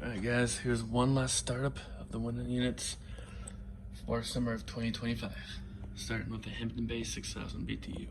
Alright guys, here's one last startup of the winning units for summer of 2025. Starting with the Hampton Bay 6000 BTU.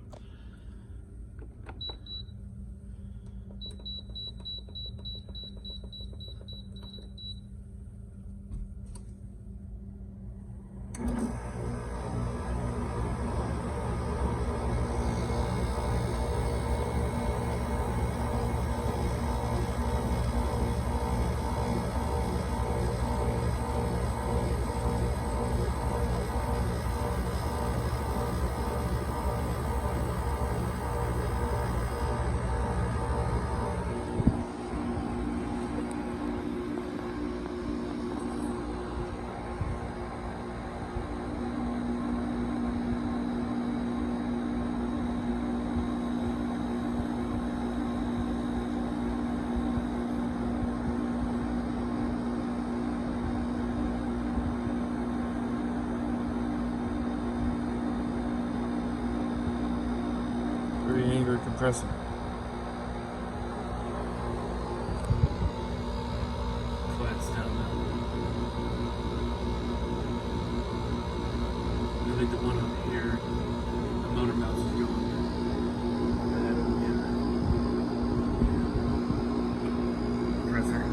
Angry compressor. Flats down now. Really the one up here, the motor mounts is going compressor. I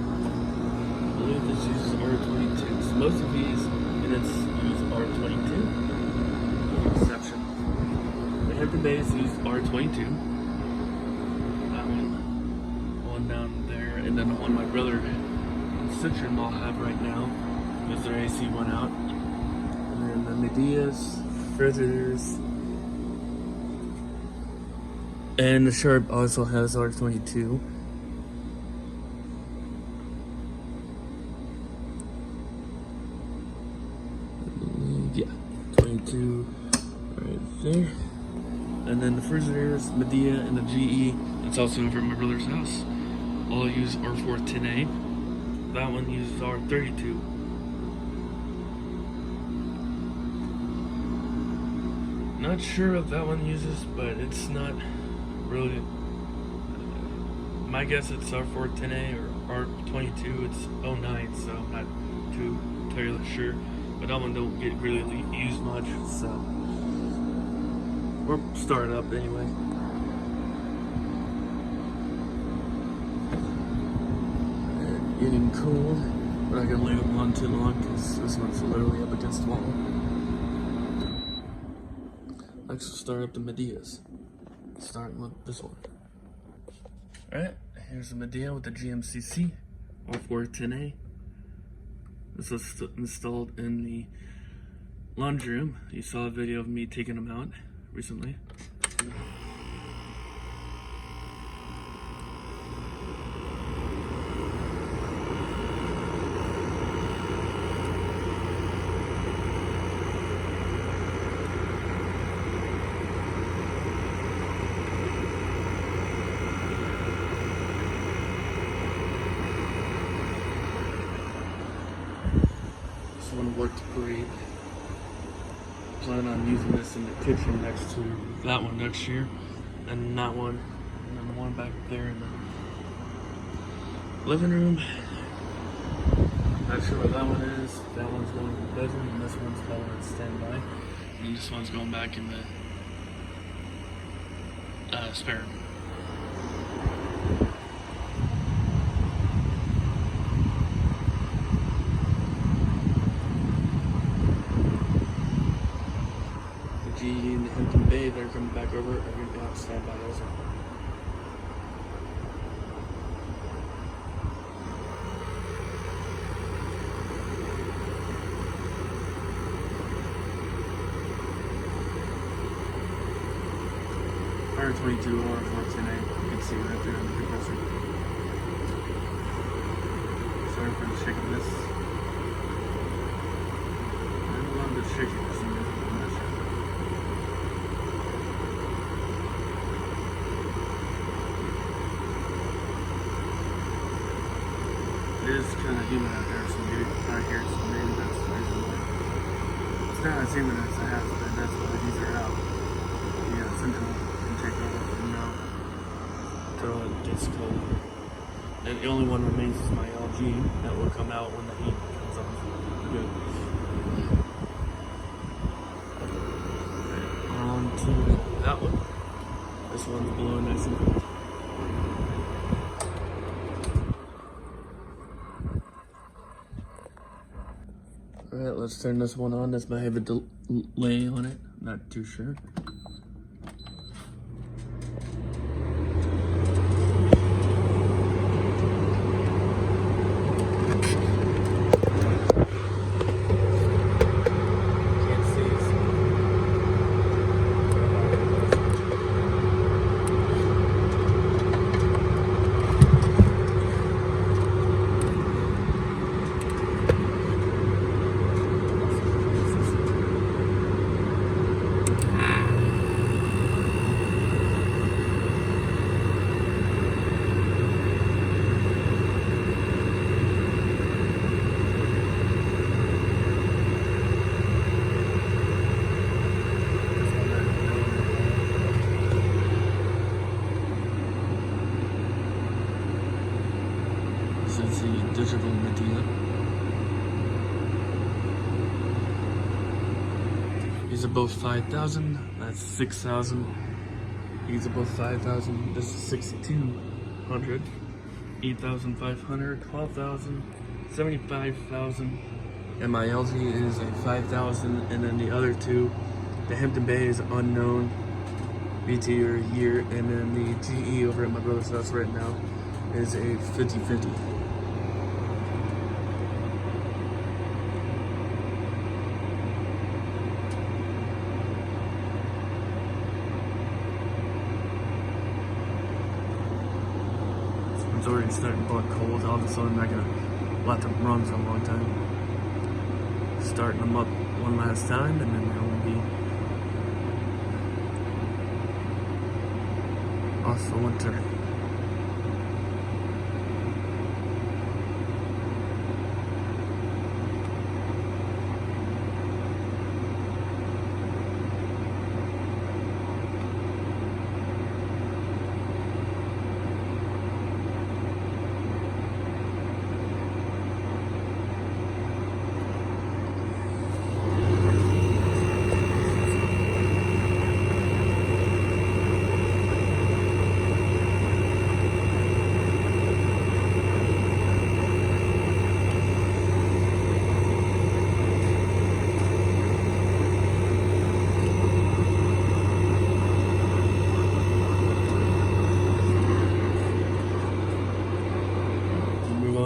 believe this uses R22. So most of these units use R22. Exception. The Hampton Bays use R22. That one down there, and then the one my brother and sister-in-law have right now, because their AC went out. And then the Medea's, Frigidaires, and the Sharp also has R22. Yeah, 22 right there. And then the Frigidaires, Midea, and the GE, that's also over at my brother's house, all use R410A. That one uses R32. Not sure if that one uses, but it's not really. My guess it's R410A or R22. It's 09, so I'm not too entirely sure. But that one don't get really used much, so. We're starting up anyway. And getting cold. We're not gonna leave them on too long because this one's literally up against the wall. Next we'll start up the Medeas. Starting with this one. Alright, here's the Midea with the GMCC R410A. This was installed in the laundry room. You saw a video of me taking them out recently. This one worked great. Plan on using this in the kitchen next to that one next year, and that one, and then the one back there in the living room. Not sure what that one is. That one's going in the bedroom, and this one's going on standby, and this one's going back in the spare room. GE and Hampton Bay, they're coming back over. Are going to be on standby also. R22 or R410A. You can see right there on the compressor. Sorry for the shakiness. I love the shakiness in this compressor. It is kind of humid out there, so maybe out here, so maybe that's the reason why. It's not as humid as it has been, that's why these are out. Yeah, central can take over from now until it gets cold. And the only one remains is my LG that will come out when the heat comes on. Good. On to that one. This one's blowing nice and cold. Alright, let's turn this one on. This might have a delay on it. Not too sure. This is the digital Midea. These are both 5,000. That's 6,000. These are both 5,000. This is 6,200. 8,500. 12,000. 75,000. And my LG is a 5,000. And then the other two, the Hampton Bay is unknown. BT or a year. And then the GE over at my brother's house right now is a 50/50. It's already starting to blow cold. All of a sudden, I'm not gonna let them run for a long time. Starting them up one last time, and then they'll be off for winter.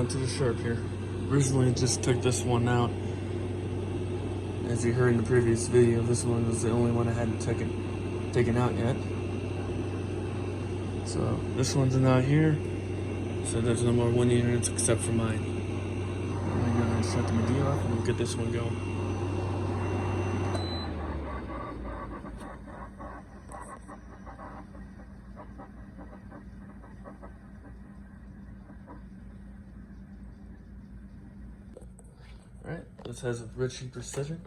To the sharp here. Originally just took this one out. As you heard in the previous video, this one was the only one I hadn't taken out yet. So this one's not here. So there's no more wind units except for mine. I'm gonna shut the Midea off and we'll get this one going. Alright, this has a Ritchie Precision.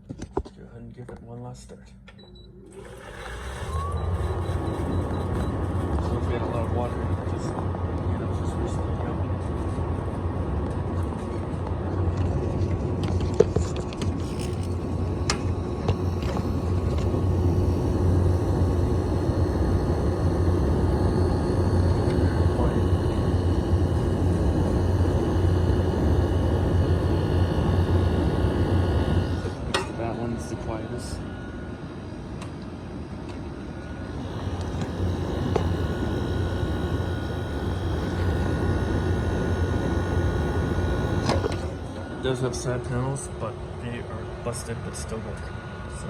Let's go ahead and give it one last start. So if we had a lot of water, just recently going. The quietest. It does have side panels, but they are busted but still work. So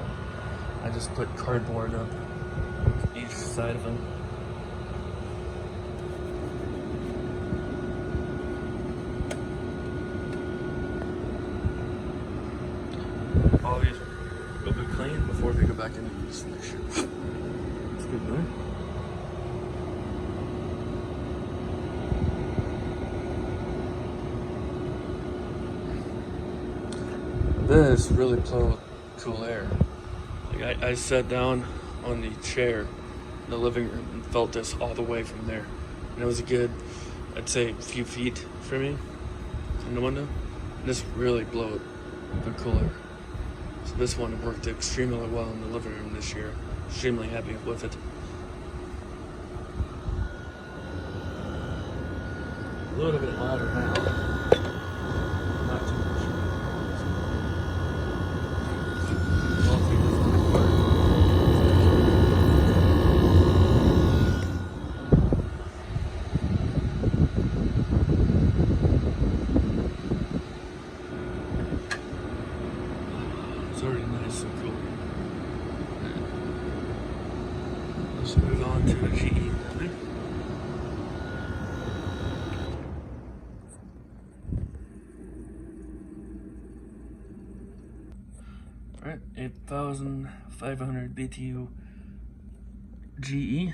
I just put cardboard up each side of them. All these will be clean before we go back in and just make sure. It's good, right? This really blew cool air. Like I sat down on the chair in the living room and felt this all the way from there. And it was a good I'd say a few feet from me in the window. This really blew the cooler. So this one worked extremely well in the living room this year. Extremely happy with it. A little bit louder now. Not too much. It's already nice and cool. Let's move on to the GE. Alright, 8,500 BTU GE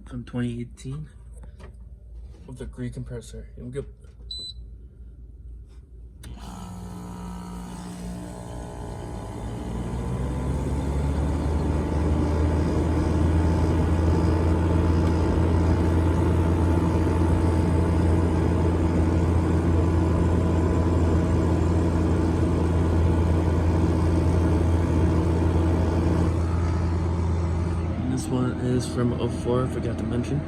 from 2018 with the Greek compressor. Here we go. This one is from 04, I forgot to mention.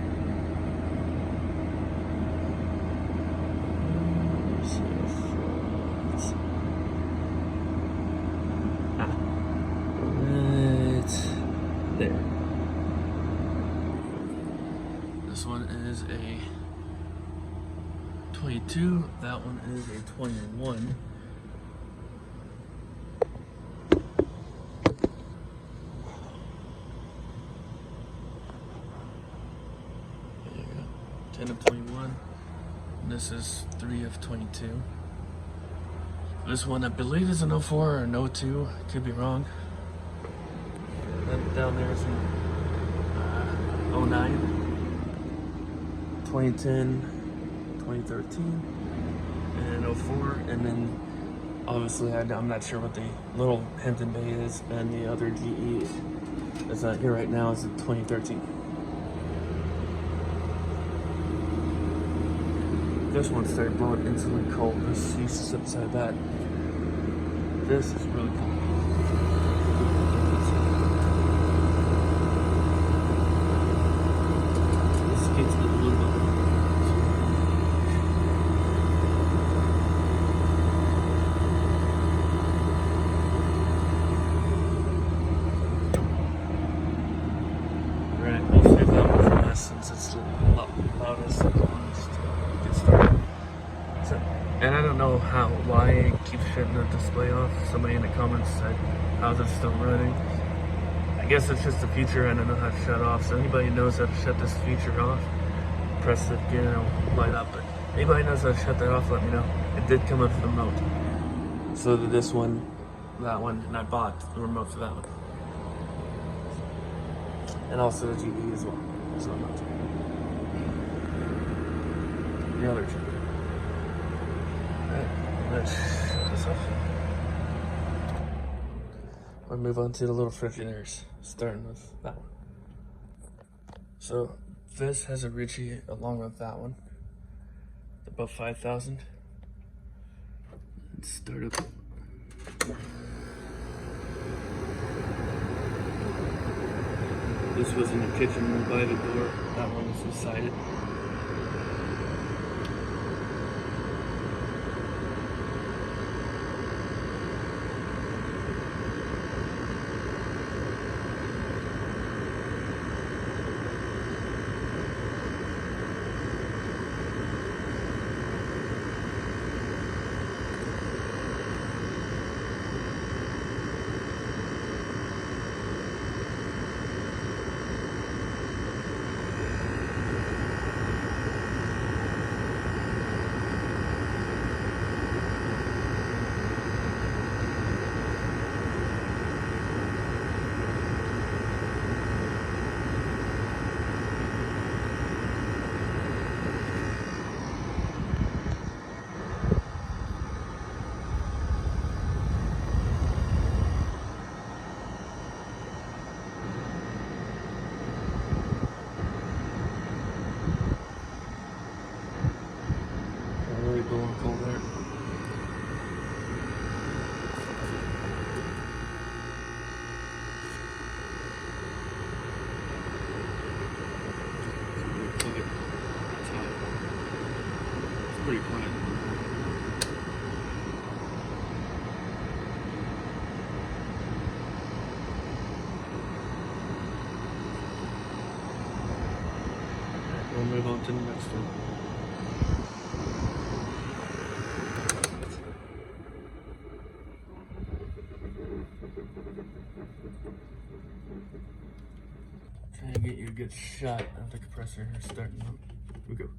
Right there. This one is a 22, that one is a 21. There you go. 10 of 21. And this is 3 of 22. This one I believe is an 04 or an 02, could be wrong. Then down there is an 09, 2010, 2013, and 04, and then obviously I'm not sure what the little Hampton Bay is, and the other GE that's not here right now is in 2013. This one started blowing instantly cold. This used to sit beside that. This is really cold. This gets a little bit. Right, we'll save that one for last since it's the loudest and honest. Get started. So, and I don't know why it keeps shutting the display off. Somebody in the comments said, how's it still running? I guess it's just the feature. I don't know how to shut off. So anybody knows how to shut this feature off, press it again, it'll light up. But anybody knows how to shut that off, let me know. It did come with the remote. So did this one, that one, and I bought the remote for that one. And also the GE as well. So I'm not the other GE. Alright, let's shut this off. We'll move on to the little Frigidaires, starting with that one. So this has a Ritchie along with that one. About 5,000. Let's start up. This was in the kitchen by the door. That one was beside it. don't want cold air. That's hot. It's pretty quiet. We'll move on to the next one. Trying to get you a good shot of the compressor here starting up. Here we go.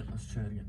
Let's try it again.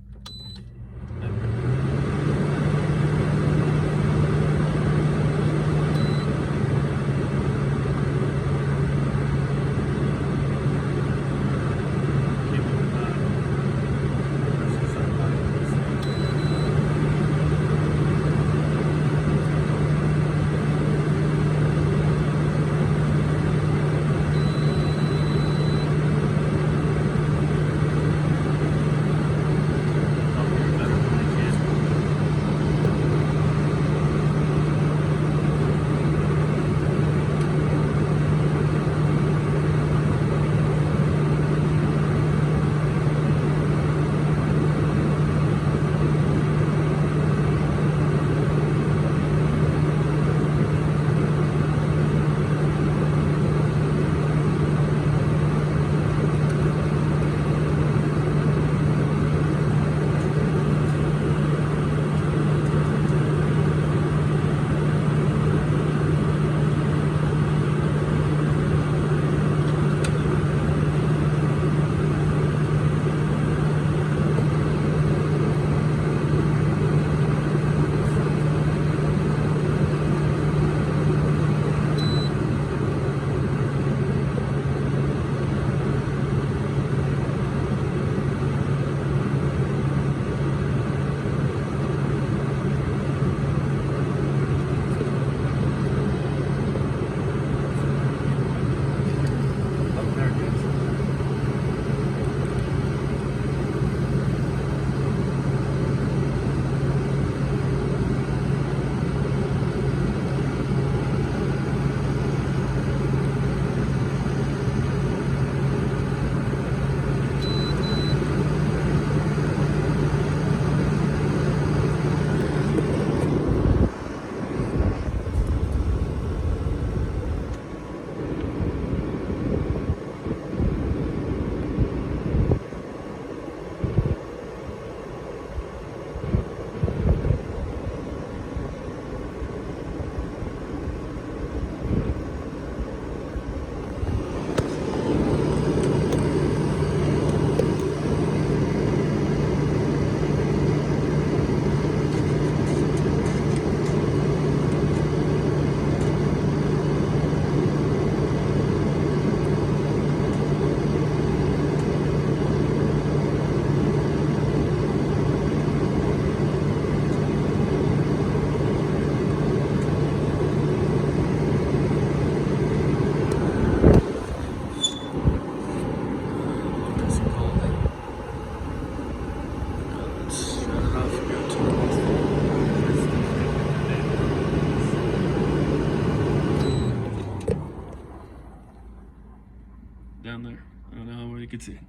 Down there. I don't know how well you can see.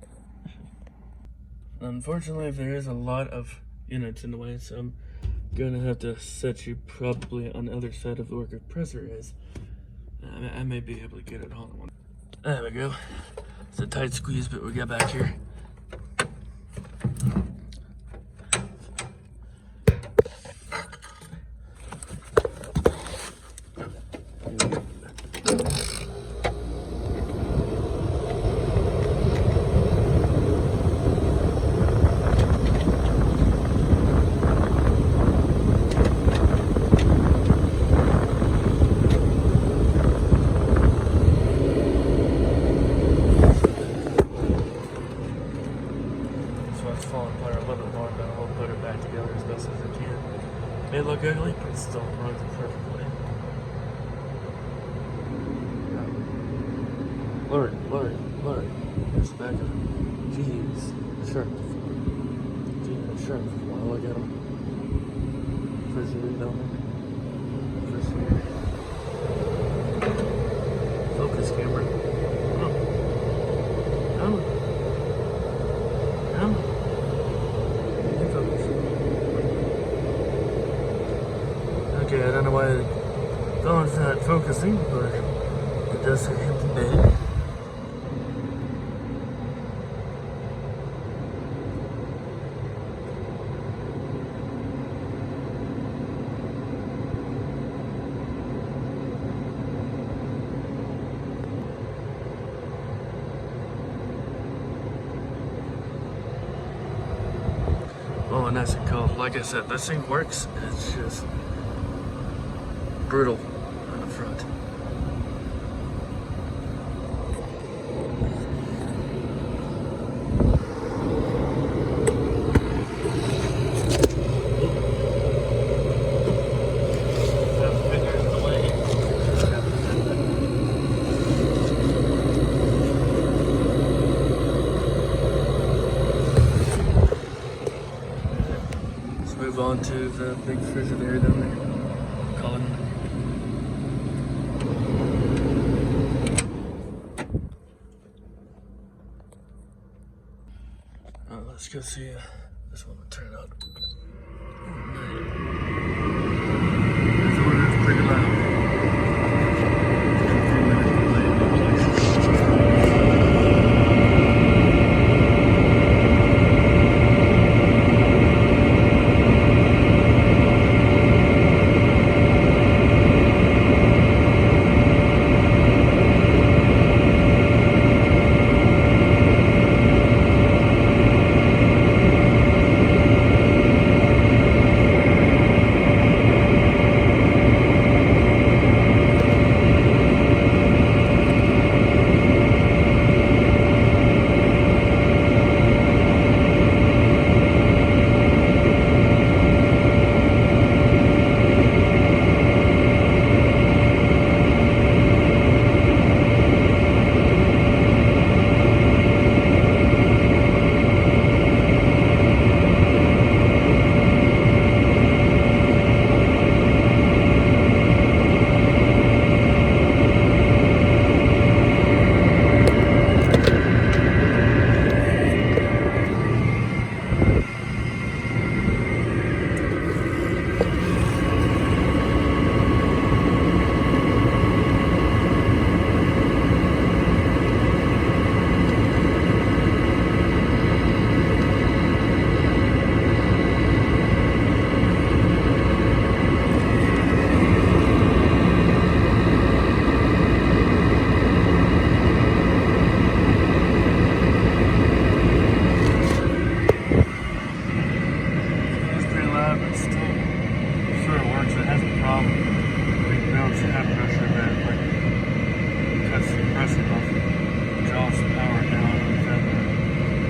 Unfortunately, there is a lot of units in the way, so I'm gonna have to set you probably on the other side of where the compressor is. I may be able to get it all in one. There we go. It's a tight squeeze, but we got back here. still runs perfectly. Lord, there's the back of it. Jeez, shark. Jeez, shark. Wanna look at him? Frigidaire down there. Frigidaire. Focus camera. Come on. Okay, I don't know why the phone's not focusing, but it does say empty bed. Oh, nice and cool. Like I said, this thing works. It's just brutal on the front. Move on to the big Frigidaire down there. Call it. Let's go see this one will turn out. This one is pretty loud.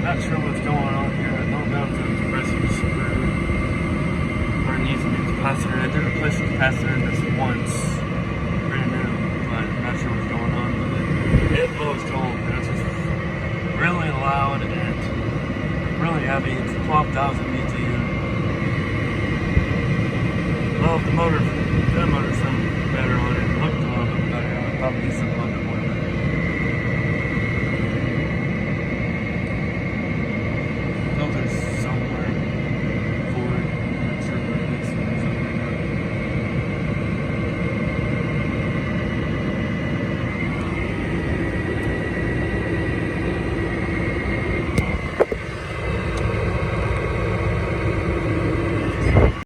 Not sure what's going on here. I know about the compressor screw or needs a new capacitor. I did replace the capacitor in this once, brand new, but I'm not sure what's going on with it. It blows cold, and it's just really loud and really heavy. It's 12,000 BTU. Well, if the motor sounds better on it, looked a little bit better, I would probably use some